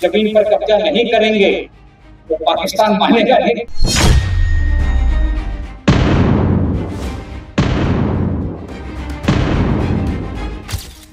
जमीन पर कब्जा नहीं करेंगे तो पाकिस्तान मानेगा नहीं।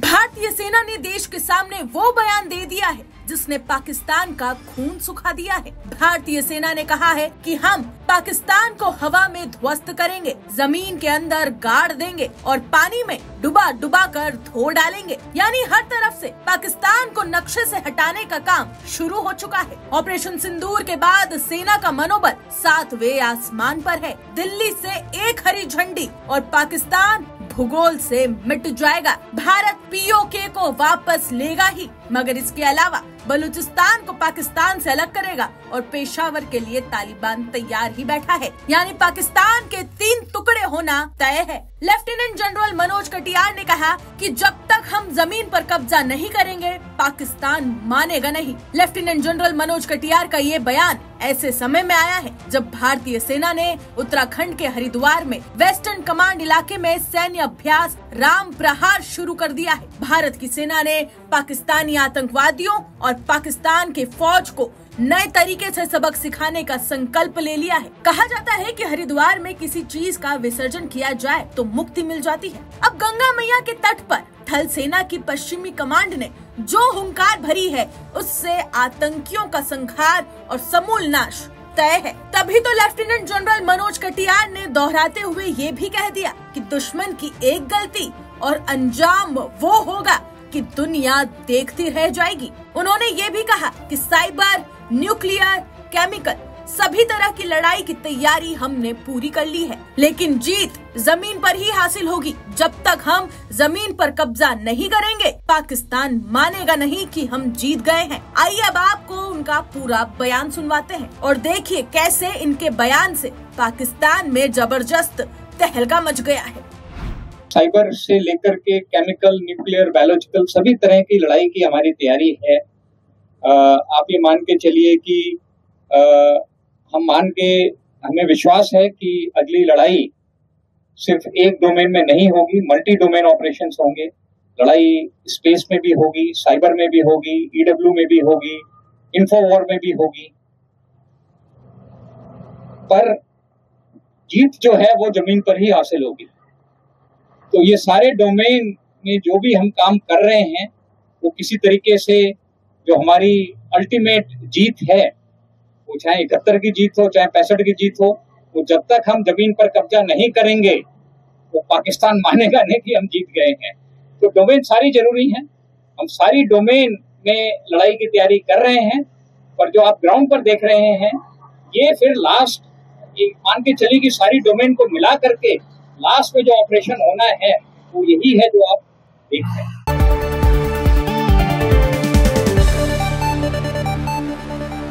भारतीय सेना ने देश के सामने वो बयान दे दिया है जिसने पाकिस्तान का खून सुखा दिया है। भारतीय सेना ने कहा है कि हम पाकिस्तान को हवा में ध्वस्त करेंगे, जमीन के अंदर गाड़ देंगे और पानी में डुबा डुबा कर धो डालेंगे। यानी हर तरफ से पाकिस्तान को नक्शे से हटाने का काम शुरू हो चुका है। ऑपरेशन सिंदूर के बाद सेना का मनोबल 7वें आसमान पर है। दिल्ली से एक हरी झंडी और पाकिस्तान भूगोल से मिट जाएगा। भारत पीओके को वापस लेगा ही, मगर इसके अलावा बलूचिस्तान को पाकिस्तान से अलग करेगा और पेशावर के लिए तालिबान तैयार ही बैठा है। यानी पाकिस्तान के 3 टुकड़े होना तय है। लेफ्टिनेंट जनरल मनोज कटियार ने कहा कि जब तक हम जमीन पर कब्जा नहीं करेंगे पाकिस्तान मानेगा नहीं। लेफ्टिनेंट जनरल मनोज कटियार का ये बयान ऐसे समय में आया है जब भारतीय सेना ने उत्तराखंड के हरिद्वार में वेस्टर्न कमांड इलाके में सैन्य अभ्यास राम प्रहार शुरू कर दिया है। भारत की सेना ने पाकिस्तानी आतंकवादियों और पाकिस्तान के फौज को नए तरीके से सबक सिखाने का संकल्प ले लिया है। कहा जाता है कि हरिद्वार में किसी चीज का विसर्जन किया जाए तो मुक्ति मिल जाती है। अब गंगा मैया के तट पर थल सेना की पश्चिमी कमांड ने जो हुंकार भरी है उससे आतंकियों का संहार और समूल नाश तय है। तभी तो लेफ्टिनेंट जनरल मनोज कटियार ने दोहराते हुए ये भी कह दिया कि दुश्मन की एक गलती और अंजाम वो होगा कि दुनिया देखती रह जाएगी। उन्होंने ये भी कहा कि साइबर, न्यूक्लियर, केमिकल सभी तरह की लड़ाई की तैयारी हमने पूरी कर ली है, लेकिन जीत जमीन पर ही हासिल होगी। जब तक हम जमीन पर कब्जा नहीं करेंगे पाकिस्तान मानेगा नहीं कि हम जीत गए हैं। आइए अब आपको उनका पूरा बयान सुनवाते हैं और देखिए कैसे इनके बयान से पाकिस्तान में जबरदस्त तहलका मच गया है। साइबर से लेकर के केमिकल, न्यूक्लियर, बायोलॉजिकल सभी तरह की लड़ाई की हमारी तैयारी है। आप ये मान के चलिए कि हमें विश्वास है कि अगली लड़ाई सिर्फ एक डोमेन में नहीं होगी, मल्टी डोमेन ऑपरेशंस होंगे। लड़ाई स्पेस में भी होगी, साइबर में भी होगी, ईडब्ल्यू में भी होगी, इंफो वॉर में भी होगी। पर जीत जो है वो जमीन पर ही हासिल होगी। तो ये सारे डोमेन में जो भी हम काम कर रहे हैं वो किसी तरीके से जो हमारी अल्टीमेट जीत है, वो चाहे 71 की जीत हो, चाहे 65 की जीत हो, वो जब तक हम जमीन पर कब्जा नहीं करेंगे वो पाकिस्तान मानेगा नहीं कि हम जीत गए हैं। तो डोमेन सारी जरूरी हैं, हम सारी डोमेन में लड़ाई की तैयारी कर रहे हैं। पर जो आप ग्राउंड पर देख रहे हैं ये फिर लास्ट ये मान के चलिए कि सारी डोमेन को मिला करके लास्ट में जो ऑपरेशन होना है वो यही है जो आप देख रहे हैं।